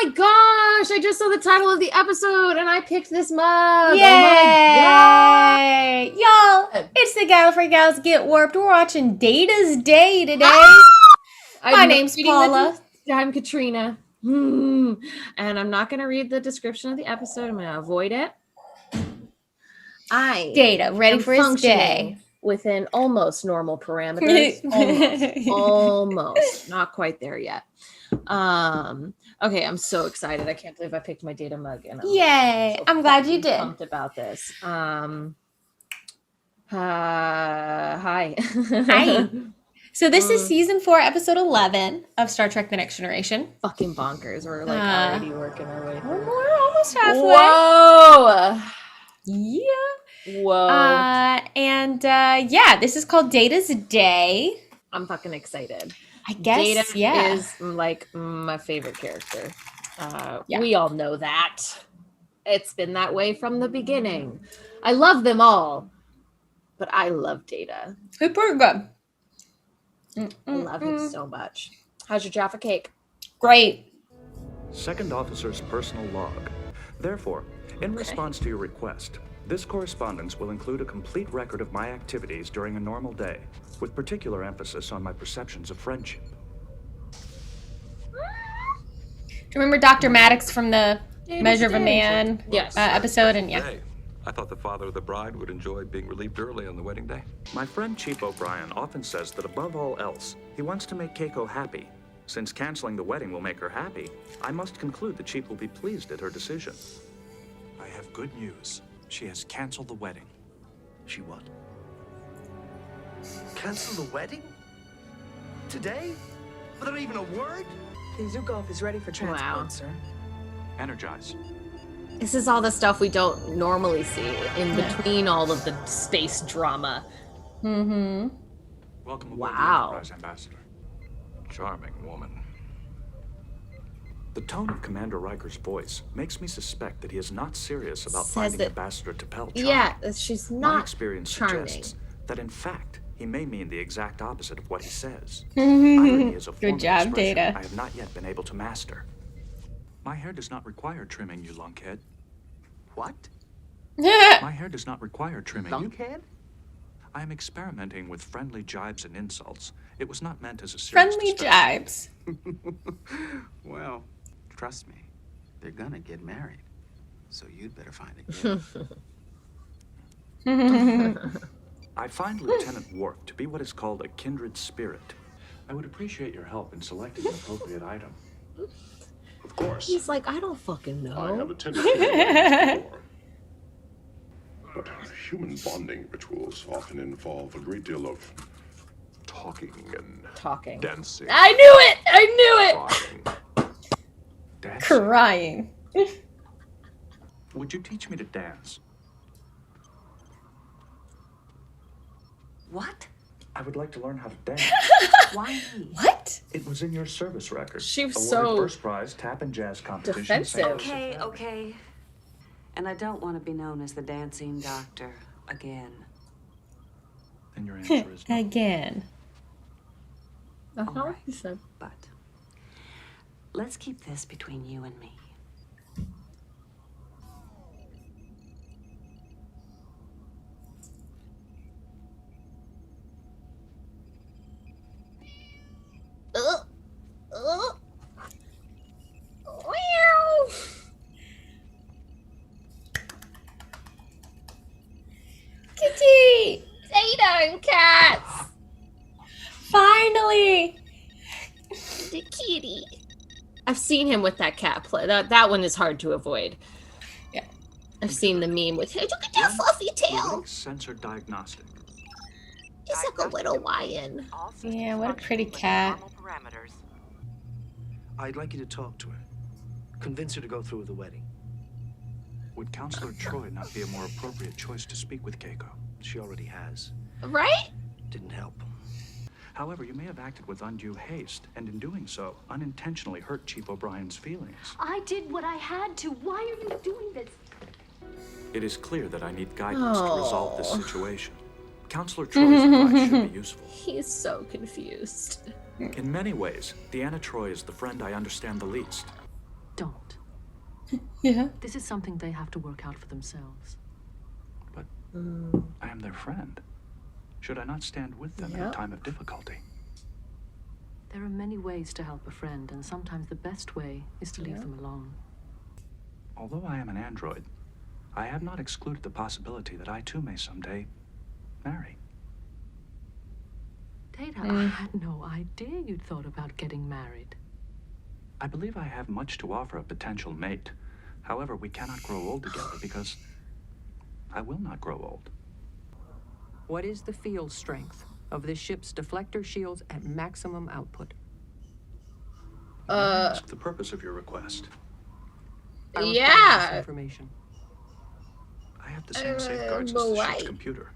my gosh, I just saw the title of the episode and I picked this mug. Yay! Oh my God. Y'all, it's the Gallifrey Gals Get Warped. We're watching Data's Day today. My name's Paula. I'm KATRINA. And I'm not going to read the description of the episode. I'm going to avoid it. Data, ready for his day. Within almost normal parameters. Almost. Not quite there yet. Okay, I'm so excited. I can't believe I picked my Data mug. And Yay. I'm glad you did. Pumped about this. Hi. Hi. So this is season 4, episode 11 of Star Trek: The Next Generation. Fucking bonkers. We're like already working our way through. We're almost halfway. Whoa. Yeah. Whoa. Yeah, this is called Data's Day. I'm fucking excited. I guess, Data is like my favorite character. We all know that. It's been that way from the beginning. I love them all, but I love Data. It's pretty good. I love him so much. How's your Jaffa cake? Great. Second Officer's personal log. Therefore, in response to your request, this correspondence will include a complete record of my activities during a normal day, with particular emphasis on my perceptions of friendship. Do you remember Dr. Maddox from the Measure of a Man episode? And Hey, I thought the father of the bride would enjoy being relieved early on the wedding day. My friend Chief O'Brien often says that above all else, he wants to make Keiko happy. Since canceling the wedding will make her happy, I must conclude that Chief will be pleased at her decision. I have good news. She has canceled the wedding. She what? Cancel the wedding? Today? Without even a word? The Zukov is ready for transport, sir. Energize. This is all the stuff we don't normally see in between all of the space drama. Mm-hmm. Welcome aboard Wow. the Enterprise, Ambassador. Charming woman. The tone of Commander Riker's voice makes me suspect that he is not serious about Says finding that- Ambassador T'Pel charming. Yeah, she's My not experience charming. suggests that in fact, he may mean the exact opposite of what he says. Irony is a form Good job, of expression Data. I have not yet been able to master. My hair does not require trimming, you lunkhead. What? My hair does not require trimming. Lunkhead? I am experimenting with friendly jibes and insults. It was not meant as a serious Friendly discussion. jibes. Well, trust me, they're gonna get married. So you'd better find a gift. I find Lieutenant Worf to be what is called a kindred spirit. I would appreciate your help in selecting an appropriate item. Of course. He's like, I don't fucking know. I have attended to it before. But human bonding rituals often involve a great deal of talking and dancing. I knew it! I knew it! Dancing. Crying. Would you teach me to dance? What? I would like to learn how to dance. Why me? What? It was in your service record. She was Awarded so first prize tap and jazz competition. defensive. Okay. And I don't want to be known as the dancing doctor again. Then your answer is no. Again. That's not what he said. But let's keep this between you and me. Kitty! Data and cats! Finally! The kitty. I've seen him with that cat play. That one is hard to avoid. Yeah. I've seen the meme with, hey, look at that fluffy tail. Lytic sensor diagnostic. He's like a little lion. Yeah, what a pretty cat. I'd like you to talk to her. Convince her to go through with the wedding. Would Counselor Troy not be a more appropriate choice to speak with Keiko? She already has. Right? Didn't help. However, you may have acted with undue haste, and in doing so, unintentionally hurt Chief O'Brien's feelings. I did what I had to. Why are you doing this? It is clear that I need guidance to resolve this situation. Counselor Troy's advice should be useful. He's so confused. In many ways, Deanna Troy is the friend I understand the least. Don't. Yeah. This is something they have to work out for themselves. But I am their friend. Should I not stand with them in a time of difficulty? There are many ways to help a friend, and sometimes the best way is to leave them alone. Although I am an android, I have not excluded the possibility that I too may someday marry. Data, I had no idea you'd thought about getting married. I believe I have much to offer a potential mate. However, we cannot grow old together because I will not grow old. What is the field strength of this ship's deflector shields at maximum output? Ask the purpose of your request. Yeah. Information. I have the same safeguards as the ship's computer.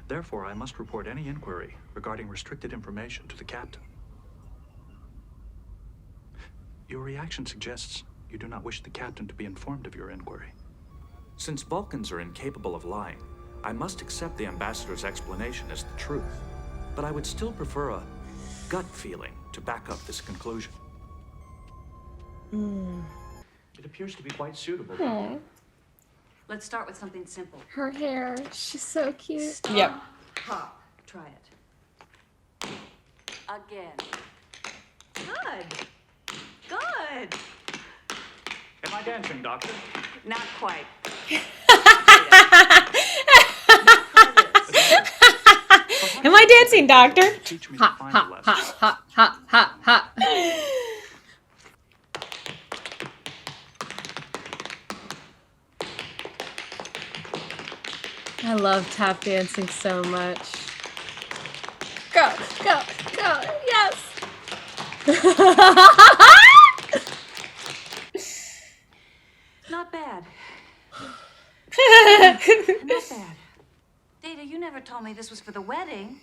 Therefore, I must report any inquiry regarding restricted information to the captain. Your reaction suggests you do not wish the captain to be informed of your inquiry. Since Vulcans are incapable of lying, I must accept the ambassador's explanation as the truth. But I would still prefer a gut feeling to back up this conclusion. It appears to be quite suitable. Let's start with something simple. Her hair, she's so cute. Stop. Yep. Hop. Try it. Again. Good. Good. Am I dancing, Doctor? Not quite. Am I dancing, Doctor? Teach me Ha, to find ha, a lesson. ha, ha, ha, ha, ha. I love tap dancing so much. Go, go, go, yes! Not bad. Not bad. Data, you never told me this was for the wedding.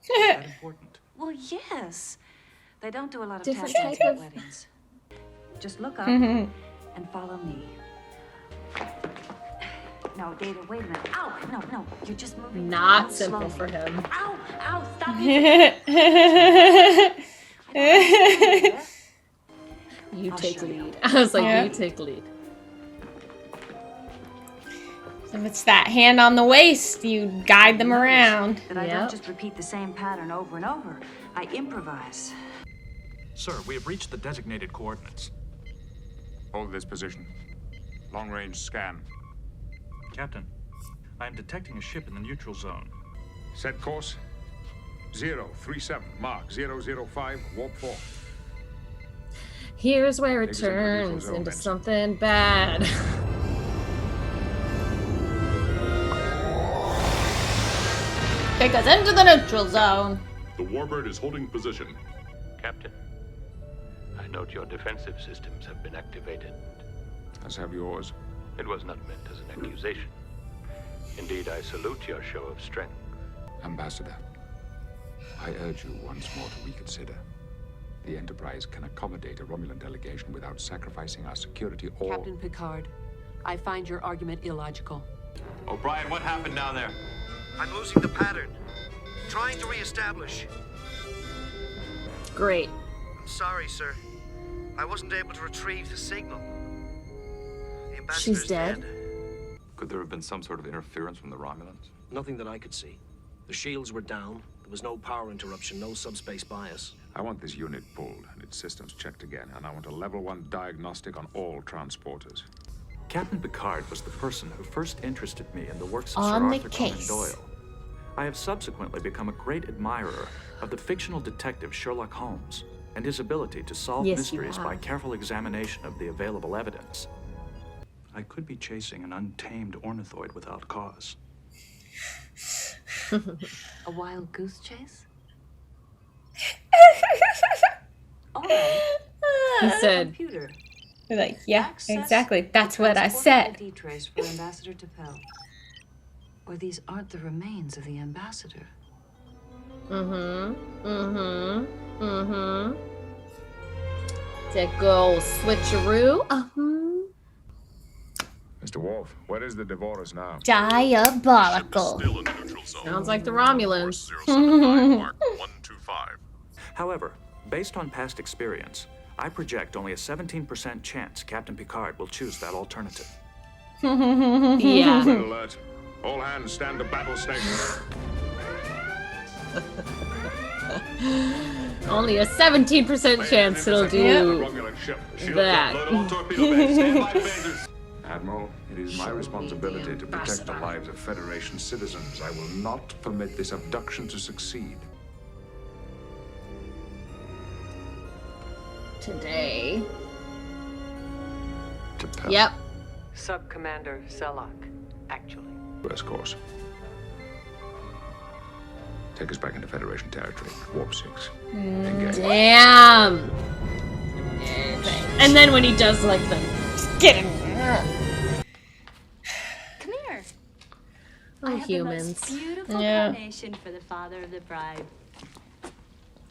That important? Well, yes. They don't do a lot of Different tap dancing type at of- weddings. Just look up and follow me. No, Data, wait a minute. Ow! No, no. You're just moving. Not around simple slowly. for him. Ow! Ow! Stop it! You I'll take show you. lead. I was like, Yeah. you take lead. If it's that hand on the waist, you guide them around. That I Yep. don't just repeat the same pattern over and over. I improvise. Sir, we have reached the designated coordinates. Hold this position. Long-range scan. Captain, I am detecting a ship in the neutral zone. Set course. 037, mark 005, warp 4. Here's where it Take us into the neutral turns zone, into Benson. something bad. Take us into the neutral zone. The warbird is holding position. Captain, I note your defensive systems have been activated. As have yours. It was not meant as an accusation. Indeed, I salute your show of strength. Ambassador, I urge you once more to reconsider. The Enterprise can accommodate a Romulan delegation without sacrificing our security or... Captain Picard, I find your argument illogical. O'Brien, what happened down there? I'm losing the pattern. Trying to reestablish. Great. I'm sorry, sir. I wasn't able to retrieve the signal. The ambassador's She's dead. Could there have been some sort of interference from the Romulans? Nothing that I could see. The shields were down. There was no power interruption, no subspace bias. I want this unit pulled and its systems checked again, and I want a level 1 diagnostic on all transporters. Captain Picard was the person who first interested me in the works of On Sir the Arthur Conan case. Doyle. I have subsequently become a great admirer of the fictional detective Sherlock Holmes and his ability to solve Yes, you mysteries by have. careful examination of the available evidence. I could be chasing an untamed ornithoid without cause. A wild goose chase? All right. He said, Computer. They're like, yeah, Access exactly. That's what I transport said. ID trace for Ambassador T'Pel. Or these aren't the remains of the ambassador. That go switcheroo. Mr. Worf, where is the Devorus now? Diabolical. Still in the neutral zone. Sounds like the Romulans. 079, mark 125. However, based on past experience, I project only a 17% chance Captain Picard will choose that alternative. Yeah. Red alert. All hands stand to battle station. Only a 17% chance it'll do that. Admiral, it is my responsibility to protect the lives of Federation citizens. I will not permit this abduction to succeed. Today. To Yep. Sub-Commander Selak, actually. First course. Take us back into Federation territory. Warp 6. Engage. Damn. And then when he does like them, get him. Come here. Oh, humans. The most beautiful carnation for the father of the bride.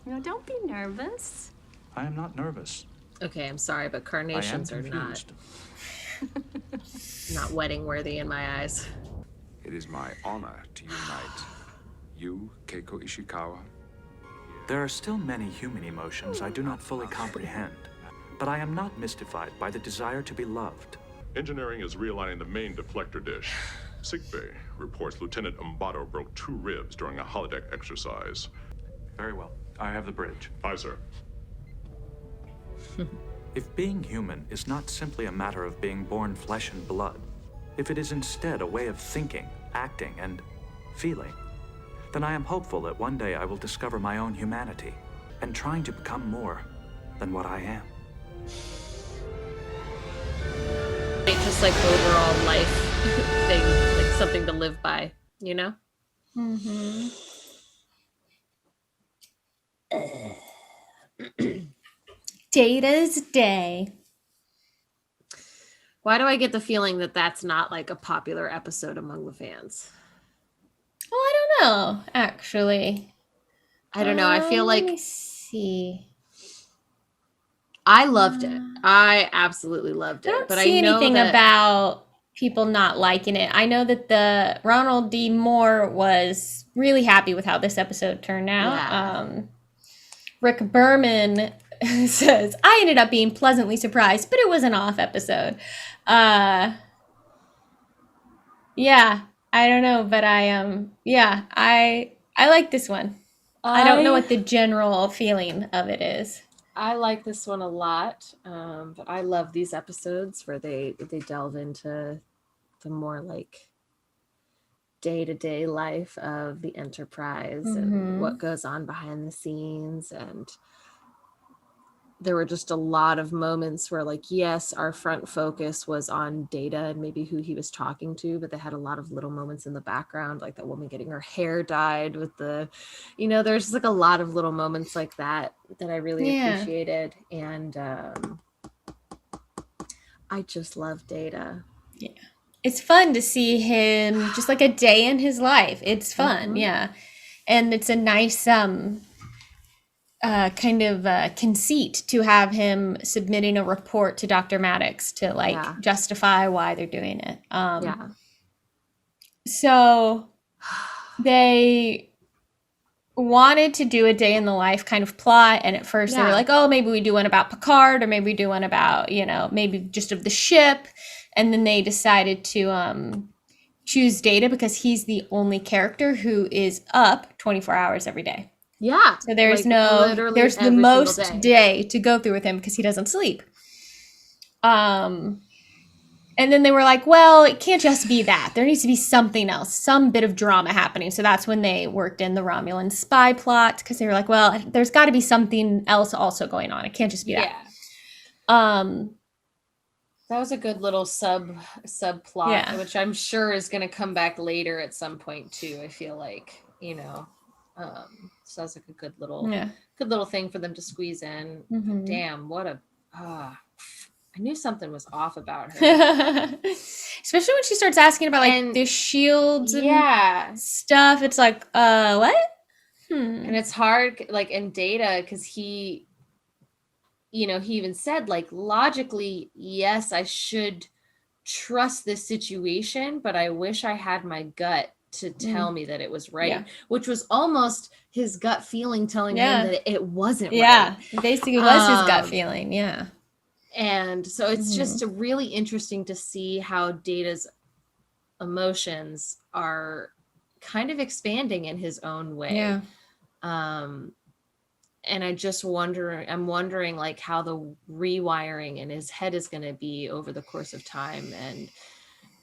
No, don't be nervous. I am not nervous. Okay, I'm sorry, but carnations are not wedding worthy in my eyes. It is my honor to unite you, Keiko Ishikawa. There are still many human emotions I do not fully comprehend, but I am not mystified by the desire to be loved. Engineering is realigning the main deflector dish. Sickbay reports Lieutenant Umbato broke 2 ribs during a holodeck exercise. Very well. I have the bridge. Aye, sir. If being human is not simply a matter of being born flesh and blood, if it is instead a way of thinking, acting, and feeling, then I am hopeful that one day I will discover my own humanity and trying to become more than what I am. Just like overall life thing, like something to live by, you know? Mm-hmm. Data's Day. Why do I get the feeling that that's not like a popular episode among the fans? Oh, I don't know, actually. I don't know. I feel like... Let me see. I loved it. I absolutely loved it. I don't but see I know anything that... about people not liking it. I know that the Ronald D. Moore was really happy with how this episode turned out. Yeah. Rick Berman says, I ended up being pleasantly surprised, but it was an off episode. Yeah, I don't know, but I like this one. I don't know what the general feeling of it is. I like this one a lot, but I love these episodes where they delve into the more like day-to-day life of the Enterprise and what goes on behind the scenes. And there were just a lot of moments where, like, yes, our front focus was on Data and maybe who he was talking to, but they had a lot of little moments in the background, like that woman getting her hair dyed with the, there's just like a lot of little moments like that I really appreciated. And I just love Data. Yeah. It's fun to see him just like a day in his life. It's fun. Yeah. And it's a nice, kind of conceit to have him submitting a report to Dr. Maddox to justify why they're doing it. So they wanted to do a day in the life kind of plot, and at first they were like, oh, maybe we do one about Picard, or maybe we do one about, maybe just of the ship. And then they decided to choose Data because he's the only character who is up 24 hours every day. Yeah. So there's there's the most day to go through with him because he doesn't sleep. And then they were like, well, it can't just be that. There needs to be something else, some bit of drama happening. So that's when they worked in the Romulan spy plot, because they were like, well, there's got to be something else also going on. It can't just be that. That was a good little subplot, which I'm sure is going to come back later at some point too. I feel like, sounds like a good little thing for them to squeeze in. Mm-hmm. Damn, what I knew something was off about her. Especially when she starts asking about the shields and stuff. It's like, what? And it's hard, like in Data, because he even said, like, logically, yes, I should trust this situation, but I wish I had my gut to tell me that it was right, which was almost his gut feeling telling him that it wasn't right. Yeah, basically it was his gut feeling, And so it's just really interesting to see how Data's emotions are kind of expanding in his own way. And I'm wondering like how the rewiring in his head is going to be over the course of time, and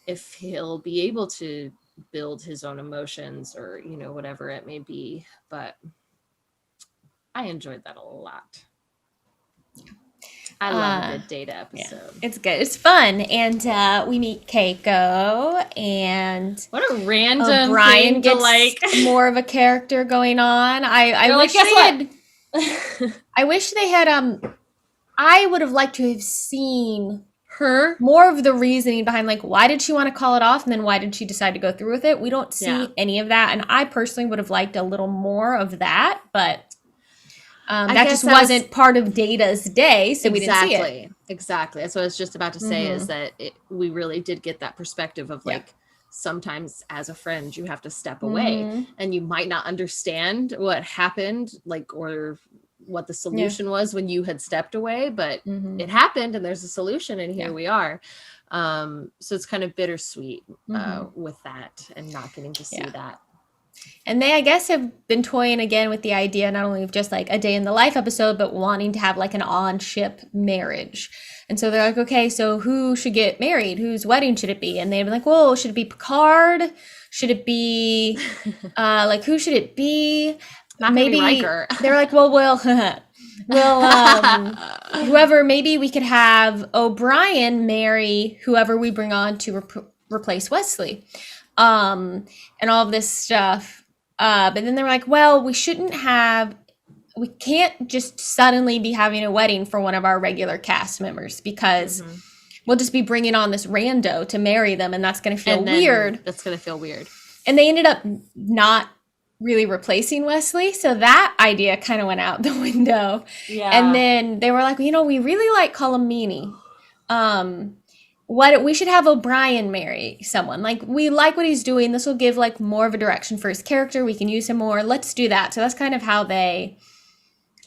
if he'll be able to build his own emotions or, you know, whatever it may be. But I enjoyed that a lot. I love a good Data episode. Yeah, it's good. It's fun. And we meet Keiko, and what a random O'Brien thing gets to like more of a character going on. I wish they had I wish they had I would have liked to have seen her more of the reasoning behind like why did she want to call it off, and then why did she decide to go through with it. We don't see any of that, and I personally would have liked a little more of that, but that just wasn't part of Data's day, so we didn't see it. Exactly. That's what I was just about to say, is that we really did get that perspective of like, sometimes as a friend, you have to step away and you might not understand what happened, like, or what the solution was when you had stepped away, but it happened and there's a solution, and here we are. So it's kind of bittersweet with that and not getting to see that. And they, I guess, have been toying again with the idea not only of just like a day in the life episode, but wanting to have like an on-ship marriage. And so they're like, okay, so who should get married? Whose wedding should it be? And they'd be like, well, should it be Picard? Should it be, like, who should it be? Not maybe Riker. They're like, well, whoever, maybe we could have O'Brien marry whoever we bring on to replace Wesley. And all of this stuff. But then they were like, well, we can't just suddenly be having a wedding for one of our regular cast members, because we'll just be bringing on this rando to marry them, and that's going to feel weird. That's going to feel weird. And they ended up not really replacing Wesley, so that idea kind of went out the window. Yeah. And then they were like, you know, we really like Colomini. What we should have O'Brien marry someone. Like, we like what he's doing. This will give like more of a direction for his character. We can use him more. Let's do that. So that's kind of how they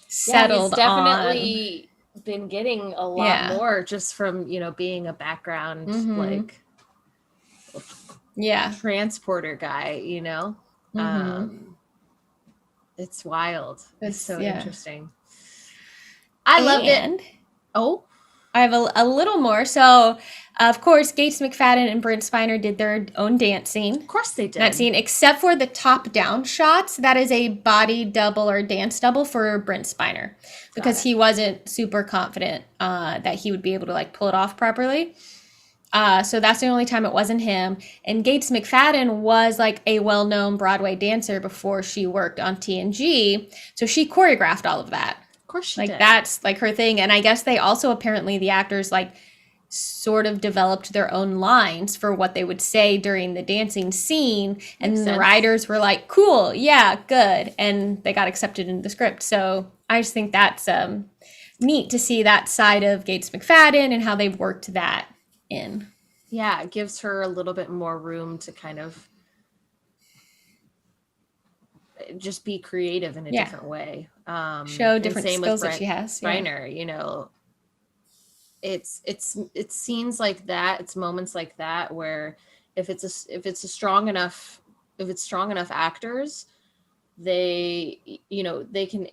settled he's definitely been getting a lot more just from, you know, being a background like transporter guy, you know. It's wild. It's so interesting. I loved it. I have a little more. So, of course, Gates McFadden and Brent Spiner did their own dance scene. Of course they did. That scene, except for the top-down shots, that is a body double or dance double for Brent Spiner, because he wasn't super confident that he would be able to like pull it off properly. So that's the only time it wasn't him. And Gates McFadden was like a well-known Broadway dancer before she worked on TNG, so she choreographed all of that. Of course she did. Like, that's like her thing. And I guess they also, apparently the actors like sort of developed their own lines for what they would say during the dancing scene. And the writers were like, cool, yeah, good. And they got accepted into the script. So I just think that's neat to see that side of Gates McFadden and how they've worked that in. Yeah, it gives her a little bit more room to kind of just be creative in a different way. Show different skills that she has. Spiner, you know, it scenes like that, it's moments like that where if it's strong enough actors, they, you know, they can,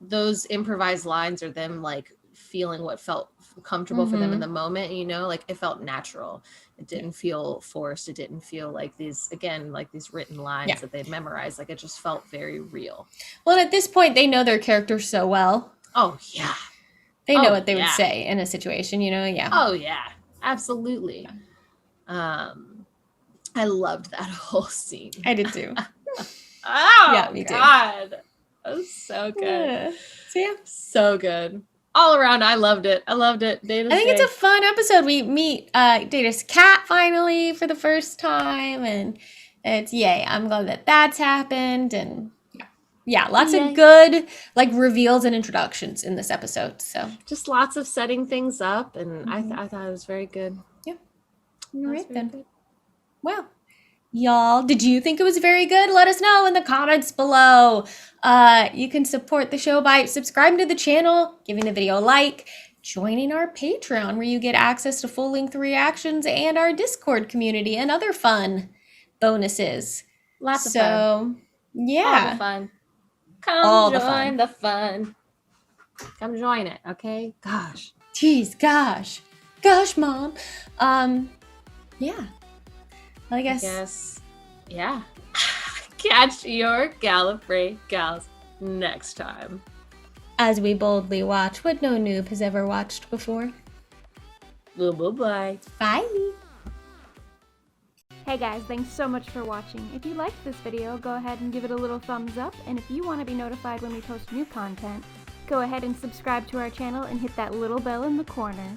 those improvised lines are them like feeling what felt comfortable for them in the moment, you know, like it felt natural. It didn't feel forced. It didn't feel like these, again, like these written lines that they'd memorized. Like it just felt very real. Well, at this point, they know their characters so well. Oh, yeah. They know what they would say in a situation, you know? Yeah. Oh, yeah. Absolutely. I loved that whole scene. I did too. Oh, me too. God. That was so good. Yeah. So, yeah. So good. All around, I loved it. Data's I think it's a fun episode. We meet Data's cat finally for the first time, and it's yay. I'm glad that that's happened, and lots of good like reveals and introductions in this episode. So just lots of setting things up, and I thought it was very good. Yeah. All right then. Good. Well, Y'all, did you think it was very good? Let us know in the comments below. You can support the show by subscribing to the channel, giving the video a like, joining our Patreon where you get access to full-length reactions and our Discord community and other fun bonuses. Lots of fun. Yeah. All the fun. Come join the fun. Come join it, okay? Gosh. Jeez, gosh. Gosh, Mom. Yeah. I guess. Yeah. Catch your Gallifrey gals next time. As we boldly watch what no noob has ever watched before. Bye. Bye. Hey guys, thanks so much for watching. If you liked this video, go ahead and give it a little thumbs up, and if you want to be notified when we post new content, go ahead and subscribe to our channel and hit that little bell in the corner.